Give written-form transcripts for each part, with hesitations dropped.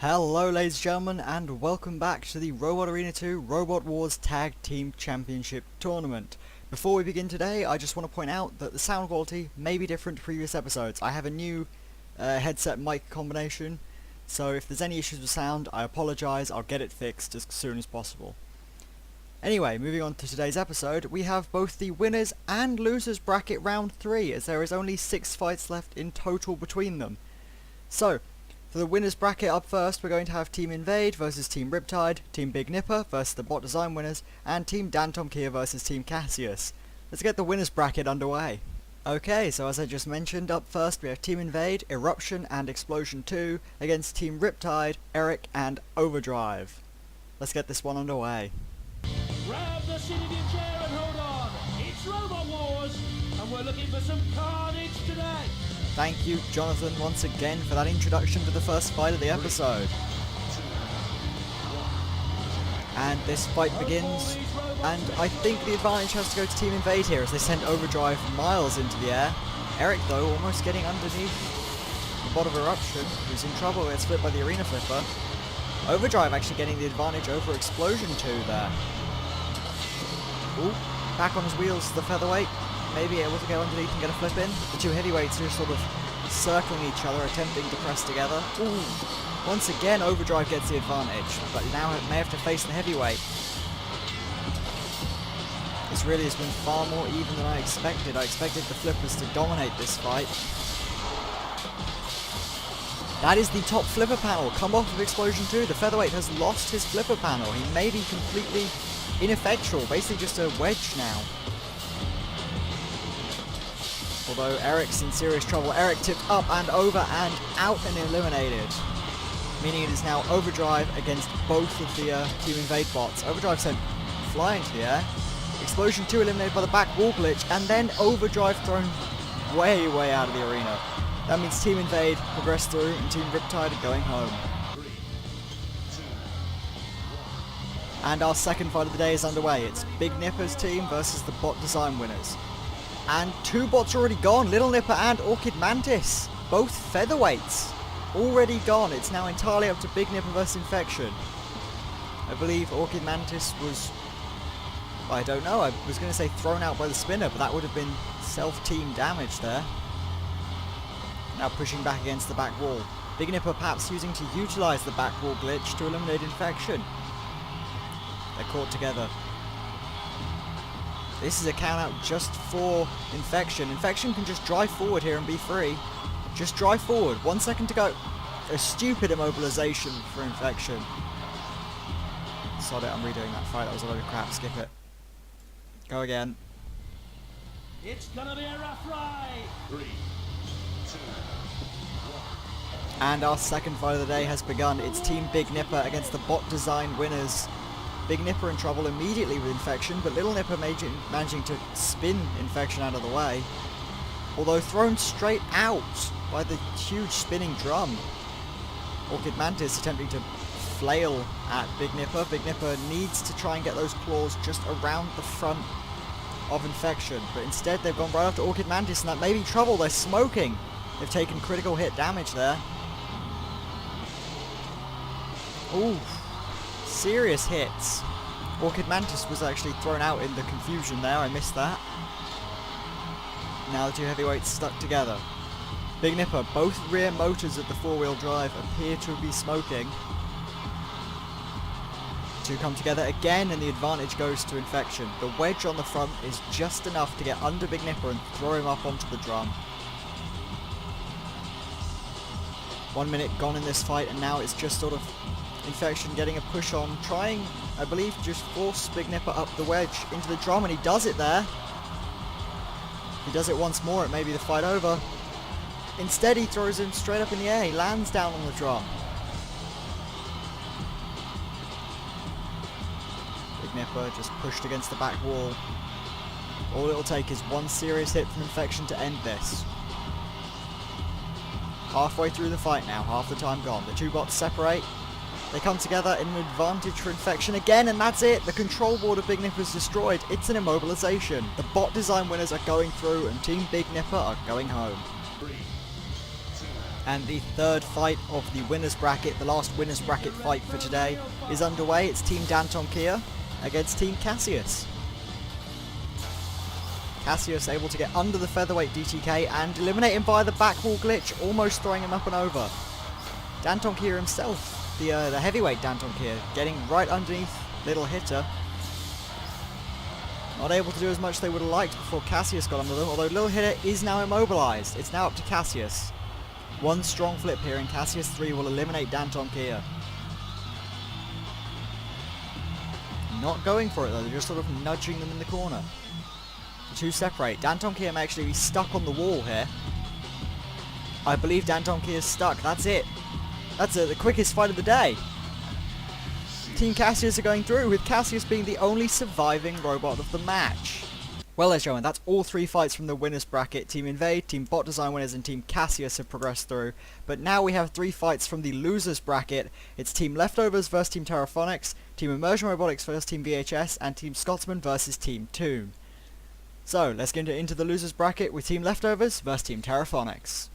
Hello ladies and gentlemen, and welcome back to the Robot Arena 2 Robot Wars Tag Team Championship Tournament. Before we begin today, I just want to point out that the sound quality may be different to previous episodes. I have a new headset mic combination, so if there's any issues with sound, I apologise. I'll get it fixed as soon as possible. Anyway, moving on to today's episode, we have both the winners and losers bracket round 3, as there is only 6 fights left in total between them. So, for the winners bracket up first, we're going to have Team Invade versus Team Riptide, Team Big Nipper versus the Bot Design winners, and Team Dantom Kia versus Team Cassius. Let's get the winners bracket underway. Okay, so as I just mentioned, up first we have Team Invade, Eruption and Explosion 2 against Team Riptide, Eric and Overdrive. Let's get this one underway. Grab the seat of your chair and hold on. It's Robot Wars, and we're looking for some carnage today. Thank you, Jonathan, once again for that introduction to the first fight of the episode. And this fight begins, and I think the advantage has to go to Team Invade here as they send Overdrive miles into the air. Eric, though, almost getting underneath the Bot of Eruption, who's in trouble, gets flipped by the Arena Flipper. Overdrive actually getting the advantage over Explosion 2 there. Ooh, back on his wheels, the featherweight. Maybe able to go underneath and get a flip in. The two heavyweights are sort of circling each other, attempting to press together. Ooh, once again Overdrive gets the advantage, but now may have to face the heavyweight. This really has been far more even than I expected. I expected the flippers to dominate this fight. That is the top flipper panel, come off of Explosion 2. The featherweight has lost his flipper panel. He may be completely ineffectual, basically just a wedge now. Although Eric's in serious trouble. Eric tipped up and over and out and eliminated. Meaning it is now Overdrive against both of the Team Invade bots. Overdrive sent flying to the air. Explosion 2 eliminated by the back wall glitch, and then Overdrive thrown way out of the arena. That means Team Invade progressed through and Team Riptide are going home. 3, 2, 1. And our second fight of the day is underway. It's Big Nipper's team versus the Bot Design winners. And two bots already gone, Little Nipper and Orchid Mantis. Both featherweights already gone. It's now entirely up to Big Nipper versus Infection. I believe Orchid Mantis was, I don't know, I was going to say thrown out by the spinner, but that would have been self-team damage there. Now pushing back against the back wall. Big Nipper perhaps using to utilise the back wall glitch to eliminate Infection. They're caught together. This is a count out just for Infection. Infection can just drive forward here and be free. Just drive forward. 1 second to go. A stupid immobilization for Infection. Sod it, I'm redoing that fight. That was a load of crap. Skip it. Go again. It's gonna be a rough ride. 3, 2, 1. And our second fight of the day has begun. It's Team Big Nipper against the Bot Design winners. Big Nipper in trouble immediately with Infection, but Little Nipper managing to spin Infection out of the way. Although thrown straight out by the huge spinning drum. Orchid Mantis attempting to flail at Big Nipper. Big Nipper needs to try and get those claws just around the front of Infection, but instead they've gone right after Orchid Mantis, and that may be trouble. They're smoking. They've taken critical hit damage there. Ooh. Serious hits. Orchid Mantis was actually thrown out in the confusion there, I missed that. Now the two heavyweights stuck together. Big Nipper, both rear motors of the four-wheel drive appear to be smoking. Two come together again and the advantage goes to Infection. The wedge on the front is just enough to get under Big Nipper and throw him up onto the drum. 1 minute gone in this fight, and now it's just sort of Infection getting a push on, trying, I believe, to just force Big Nipper up the wedge into the drum, and he does it there. If he does it once more, it may be the fight over. Instead, he throws him straight up in the air. He lands down on the drum. Big Nipper just pushed against the back wall. All it'll take is one serious hit from Infection to end this. Halfway through the fight now, half the time gone. The two bots separate. They come together in an advantage for Infection again, and that's it. The control board of Big Nipper is destroyed. It's an immobilization. The Bot Design winners are going through, and Team Big Nipper are going home. 3, 2, And the third fight of the winners bracket, the last winners bracket fight for today, is underway. It's Team Danton Kia against Team Cassius. Cassius able to get under the featherweight DTK and eliminate him via the back wall glitch, almost throwing him up and over. Danton Kia himself, the heavyweight Danton Kia, getting right underneath Little Hitter. Not able to do as much as they would have liked before Cassius got under them, although Little Hitter is now immobilized. It's now up to Cassius. One strong flip here and Cassius 3 will eliminate Danton Kia. Not going for it though, they're just sort of nudging them in the corner. The two separate. Danton Kia may actually be stuck on the wall here. I believe Danton Kia is stuck, that's it. That's the quickest fight of the day. Team Cassius are going through, with Cassius being the only surviving robot of the match. Well, ladies and gentlemen, that's all three fights from the winners bracket. Team Invade, Team Bot Design winners, and Team Cassius have progressed through. But now we have three fights from the losers bracket. It's Team Leftovers versus Team Terraphonics, Team Immersion Robotics versus Team VHS, and Team Scotsman versus Team Toon. So, let's get into the losers bracket with Team Leftovers versus Team Terraphonics.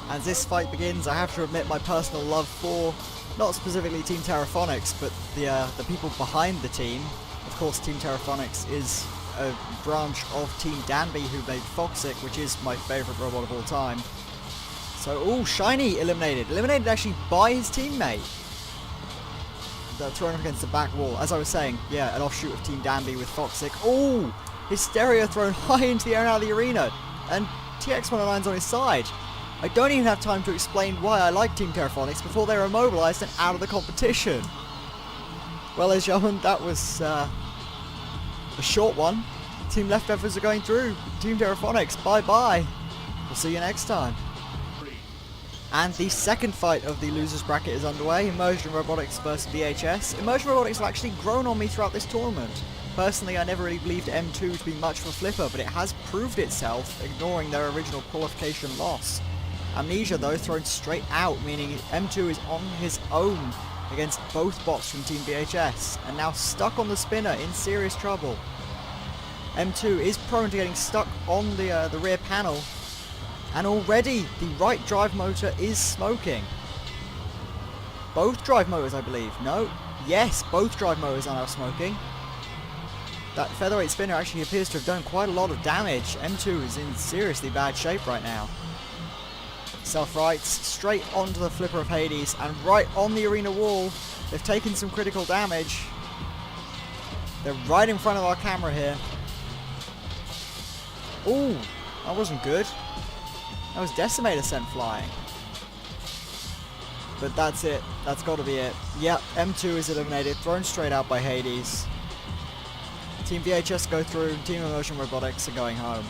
As this fight begins, I have to admit my personal love for, not specifically Team Terraphonics, but the people behind the team. Of course, Team Terraphonics is a branch of Team Danby, who made Foxic, which is my favourite robot of all time. So, ooh, Shiny eliminated. Eliminated actually by his teammate. Thrown up against the back wall. As I was saying, yeah, an offshoot of Team Danby with Foxic. Ooh, Hysteria thrown high into the air and out of the arena. And TX109's on his side. I don't even have time to explain why I like Team Terraphonics before they're immobilized and out of the competition. Well, ladies and gentlemen, that was a short one. Team Leftovers are going through. Team Terraphonics, bye-bye. We'll see you next time. And the second fight of the losers bracket is underway. Immersion Robotics versus VHS. Immersion Robotics have actually grown on me throughout this tournament. Personally, I never really believed M2 to be much of a flipper, but it has proved itself, ignoring their original qualification loss. Amnesia, though, thrown straight out, meaning M2 is on his own against both bots from Team VHS, and now stuck on the spinner, in serious trouble. M2 is prone to getting stuck on the rear panel, and already the right drive motor is smoking. Both drive motors, I believe. No? Yes, both drive motors are now smoking. That featherweight spinner actually appears to have done quite a lot of damage. M2 is in seriously bad shape right now. Self-rights straight onto the flipper of Hades and right on the arena wall. They've taken some critical damage. They're right in front of our camera here. Ooh, that wasn't good. That was Decimator sent flying. But that's it. That's got to be it. Yep, M2 is eliminated, thrown straight out by Hades. Team VHS go through, Team Immersion Robotics are going home.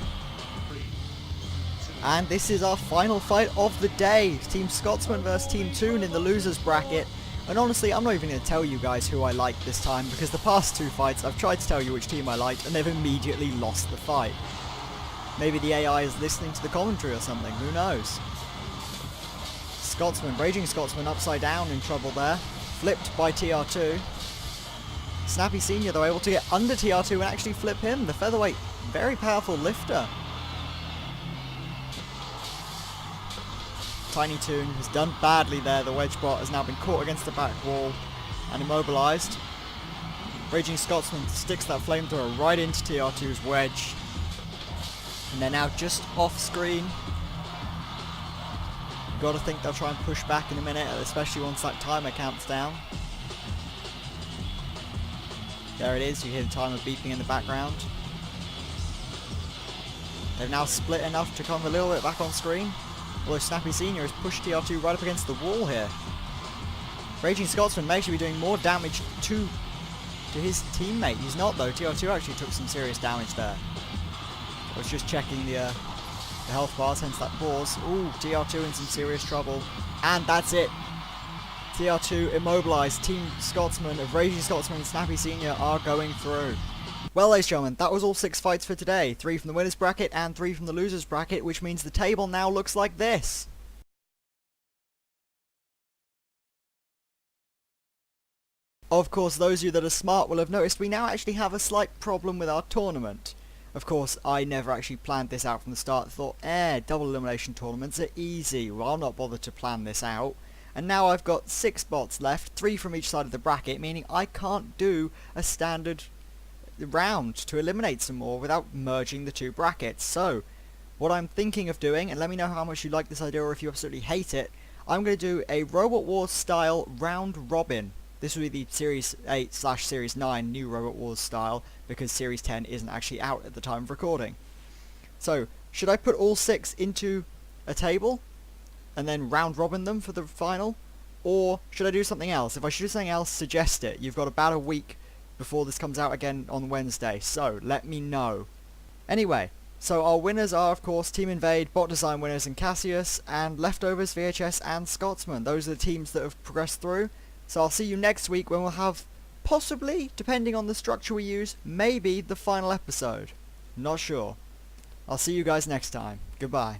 And this is our final fight of the day. Team Scotsman versus Team Toon in the losers bracket. And honestly, I'm not even going to tell you guys who I liked this time, because the past two fights I've tried to tell you which team I liked and they've immediately lost the fight. Maybe the AI is listening to the commentary or something, who knows. Scotsman, Raging Scotsman upside down in trouble there. Flipped by TR2. Snappy Senior though able to get under TR2 and actually flip him. The featherweight, very powerful lifter. Tiny Toon has done badly there. The wedge bot has now been caught against the back wall and immobilized. Raging Scotsman sticks that flamethrower right into TR2's wedge. And they're now just off screen. Gotta think they'll try and push back in a minute, especially once that timer counts down. There it is, you hear the timer beeping in the background. They've now split enough to come a little bit back on screen. Although Snappy Senior has pushed TR2 right up against the wall here. Raging Scotsman may actually be doing more damage to his teammate. He's not though, TR2 actually took some serious damage there. I was just checking the health bars, hence that pause. Ooh, TR2 in some serious trouble. And that's it. TR2 immobilized. Team Scotsman of Raging Scotsman and Snappy Senior are going through. Well, ladies and gentlemen, that was all 6 fights for today. 3 from the winners bracket and 3 from the losers bracket, which means the table now looks like this. Of course, those of you that are smart will have noticed we now actually have a slight problem with our tournament. Of course, I never actually planned this out from the start. Thought, double elimination tournaments are easy. Well, I'll not bother to plan this out. And now I've got 6 spots left, 3 from each side of the bracket, meaning I can't do a standard round to eliminate some more without merging the 2 brackets. So, what I'm thinking of doing, and let me know how much you like this idea or if you absolutely hate it, I'm going to do a Robot Wars style round robin. This will be the Series 8/Series 9 new Robot Wars style, because Series 10 isn't actually out at the time of recording. So, should I put all 6 into a table and then round robin them for the final? Or should I do something else? If I should do something else, suggest it. You've got about a week before this comes out again on Wednesday, so let me know. Anyway, so our winners are, of course, Team Invade, Bot Design winners and Cassius, and Leftovers, VHS and Scotsman. Those are the teams that have progressed through. So I'll see you next week when we'll have, possibly, depending on the structure we use, maybe the final episode. Not sure. I'll see you guys next time. Goodbye.